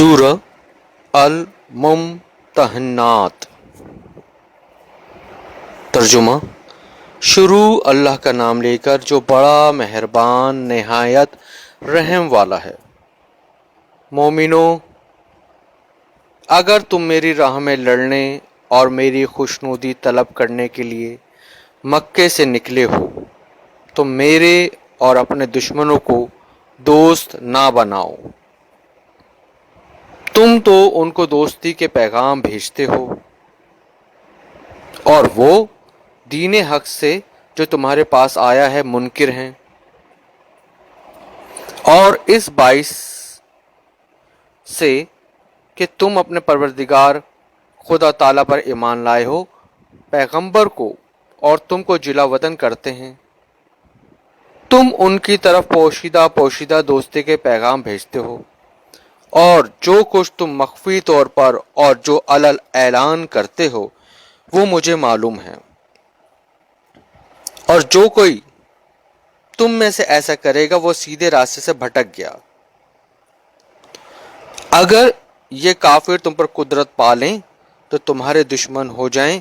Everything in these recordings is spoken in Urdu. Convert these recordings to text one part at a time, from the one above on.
سورہ الممتحنات۔ ترجمہ: شروع اللہ کا نام لے کر جو بڑا مہربان نہایت رحم والا ہے۔ مومنو، اگر تم میری راہ میں لڑنے اور میری خوشنودی طلب کرنے کے لیے مکے سے نکلے ہو تو میرے اور اپنے دشمنوں کو دوست نہ بناؤ۔ تم تو ان کو دوستی کے پیغام بھیجتے ہو اور وہ دین حق سے جو تمہارے پاس آیا ہے منکر ہیں، اور اس باعث سے کہ تم اپنے پروردگار خدا تعالیٰ پر ایمان لائے ہو، پیغمبر کو اور تم کو جلا وطن کرتے ہیں۔ تم ان کی طرف پوشیدہ دوستی کے پیغام بھیجتے ہو، اور جو کچھ تم مخفی طور پر اور جو علل اعلان کرتے ہو وہ مجھے معلوم ہے، اور جو کوئی تم میں سے ایسا کرے گا وہ سیدھے راستے سے بھٹک گیا۔ اگر یہ کافر تم پر قدرت پالیں تو تمہارے دشمن ہو جائیں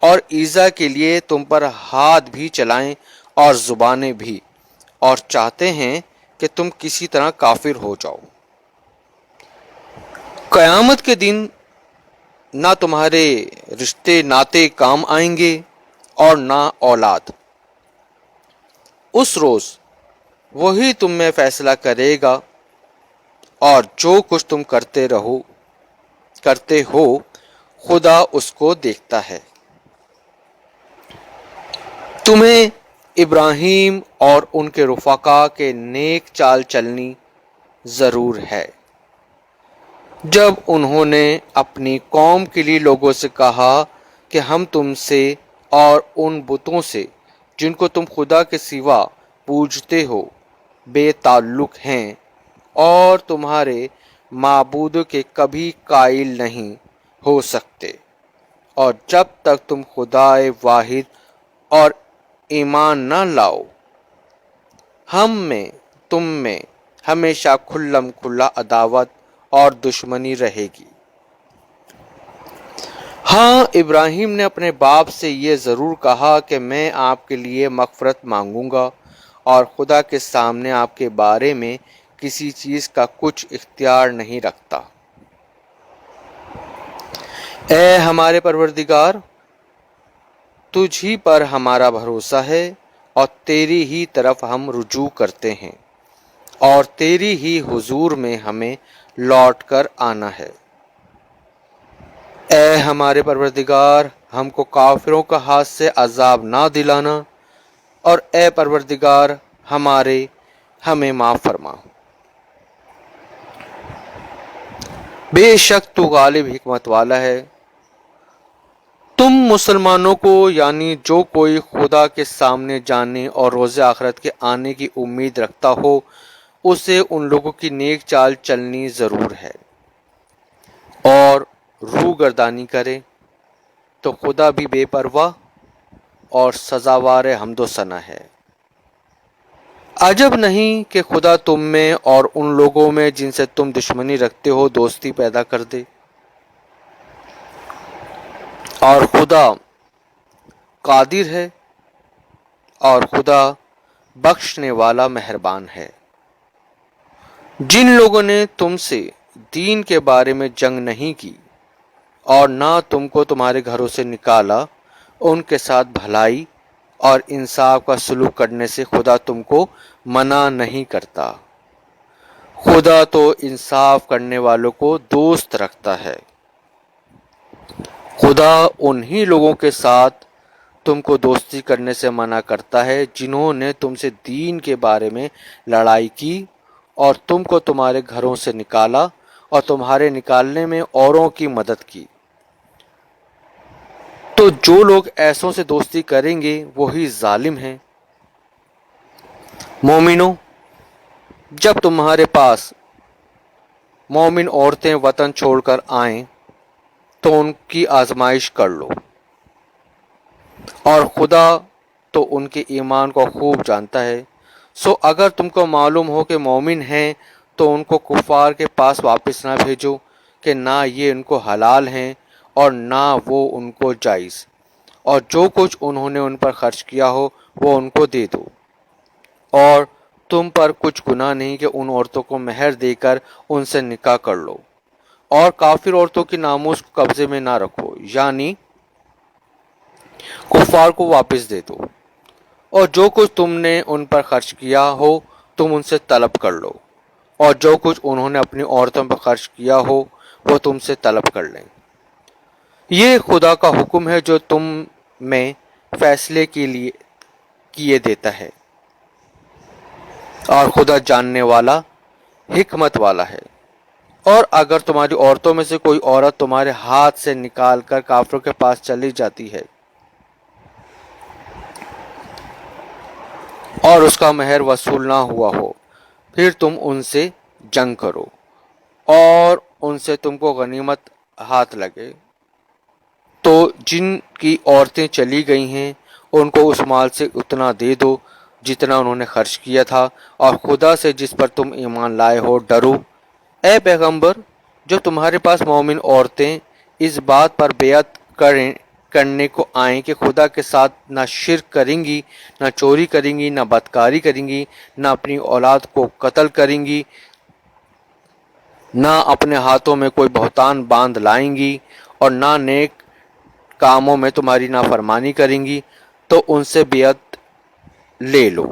اور ایذا کے لیے تم پر ہاتھ بھی چلائیں اور زبانیں بھی، اور چاہتے ہیں کہ تم کسی طرح کافر ہو جاؤ۔ قیامت کے دن نہ تمہارے رشتے ناتے کام آئیں گے اور نہ اولاد۔ اس روز وہی تم میں فیصلہ کرے گا، اور جو کچھ تم کرتے ہو خدا اس کو دیکھتا ہے۔ تمہیں ابراہیم اور ان کے رفقا کے نیک چال چلنی ضرور ہے، جب انہوں نے اپنی قوم کے لیے لوگوں سے کہا کہ ہم تم سے اور ان بتوں سے جن کو تم خدا کے سوا پوجتے ہو بے تعلق ہیں، اور تمہارے معبود کے کبھی قائل نہیں ہو سکتے، اور جب تک تم خدائے واحد اور ایمان نہ لاؤ ہم میں تم میں ہمیشہ کھلم کھلا عداوت اور دشمنی رہے گی۔ ہاں، ابراہیم نے اپنے باپ سے یہ ضرور کہا کہ میں آپ کے لیے مغفرت مانگوں گا اور خدا کے سامنے آپ کے بارے میں کسی چیز کا کچھ اختیار نہیں رکھتا۔ اے ہمارے پروردگار، تجھ ہی پر ہمارا بھروسہ ہے اور تیری ہی طرف ہم رجوع کرتے ہیں، اور تیری ہی حضور میں ہمیں لوٹ کر آنا ہے۔ اے ہمارے پروردگار، ہم کو کافروں کا ہاتھ سے عذاب نہ دلانا، اور اے پروردگار ہمیں معاف فرما۔ بے شک تو غالب حکمت والا ہے۔ تم مسلمانوں کو، یعنی جو کوئی خدا کے سامنے جانے اور روز آخرت کے آنے کی امید رکھتا ہو، اسے ان لوگوں کی نیک چال چلنی ضرور ہے، اور روح گردانی کرے تو خدا بھی بے پرواہ اور سزاوار حمد و ثنا ہے۔ عجب نہیں کہ خدا تم میں اور ان لوگوں میں جن سے تم دشمنی رکھتے ہو دوستی پیدا کر دے، اور خدا قادر ہے اور خدا بخشنے والا مہربان ہے۔ جن لوگوں نے تم سے دین کے بارے میں جنگ نہیں کی اور نہ تم کو تمہارے گھروں سے نکالا، ان کے ساتھ بھلائی اور انصاف کا سلوک کرنے سے خدا تم کو منع نہیں کرتا۔ خدا تو انصاف کرنے والوں کو دوست رکھتا ہے۔ خدا انہی لوگوں کے ساتھ تم کو دوستی کرنے سے منع کرتا ہے جنہوں نے تم سے دین کے بارے میں لڑائی کی اور تم کو تمہارے گھروں سے نکالا اور تمہارے نکالنے میں اوروں کی مدد کی۔ تو جو لوگ ایسوں سے دوستی کریں گے وہی ظالم ہیں۔ مومنو، جب تمہارے پاس مومن عورتیں وطن چھوڑ کر آئیں تو ان کی آزمائش کر لو، اور خدا تو ان کے ایمان کو خوب جانتا ہے۔ سو اگر تم کو معلوم ہو کہ مومن ہیں تو ان کو کفار کے پاس واپس نہ بھیجو کہ نہ یہ ان کو حلال ہیں اور نہ وہ ان کو جائز، اور جو کچھ انہوں نے ان پر خرچ کیا ہو وہ ان کو دے دو، اور تم پر کچھ گناہ نہیں کہ ان عورتوں کو مہر دے کر ان سے نکاح کر لو، اور کافر عورتوں کی ناموس کو قبضے میں نہ رکھو، یعنی کفار کو واپس دے دو، اور جو کچھ تم نے ان پر خرچ کیا ہو تم ان سے طلب کر لو، اور جو کچھ انہوں نے اپنی عورتوں پر خرچ کیا ہو وہ تم سے طلب کر لیں۔ یہ خدا کا حکم ہے جو تم میں فیصلے کے لیے کیے دیتا ہے، اور خدا جاننے والا حکمت والا ہے۔ اور اگر تمہاری عورتوں میں سے کوئی عورت تمہارے ہاتھ سے نکال کر کافروں کے پاس چلی جاتی ہے اور اس کا مہر وصول نہ ہوا ہو، پھر تم ان سے جنگ کرو اور ان سے تم کو غنیمت ہاتھ لگے، تو جن کی عورتیں چلی گئی ہیں ان کو اس مال سے اتنا دے دو جتنا انہوں نے خرچ کیا تھا، اور خدا سے جس پر تم ایمان لائے ہو ڈرو۔ اے پیغمبر، جو تمہارے پاس مومن عورتیں اس بات پر بیعت کرنے کو آئیں کہ خدا کے ساتھ نہ شرک کریں گی، نہ چوری کریں گی، نہ بدکاری کریں گی، نہ اپنی اولاد کو قتل کریں گی، نہ اپنے ہاتھوں میں کوئی بہتان باندھ لائیں گی، اور نہ نیک کاموں میں تمہاری نافرمانی کریں گی، تو ان سے بیعت لے لو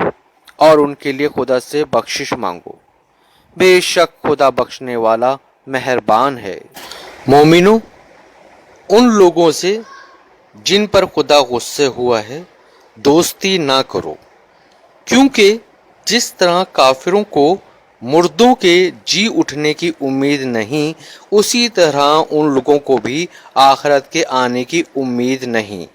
اور ان کے لیے خدا سے بخشش مانگو، بے شک خدا بخشنے والا مہربان ہے۔ مومنو، ان لوگوں سے جن پر خدا غصے ہوا ہے دوستی نہ کرو، کیونکہ جس طرح کافروں کو مردوں کے جی اٹھنے کی امید نہیں، اسی طرح ان لوگوں کو بھی آخرت کے آنے کی امید نہیں۔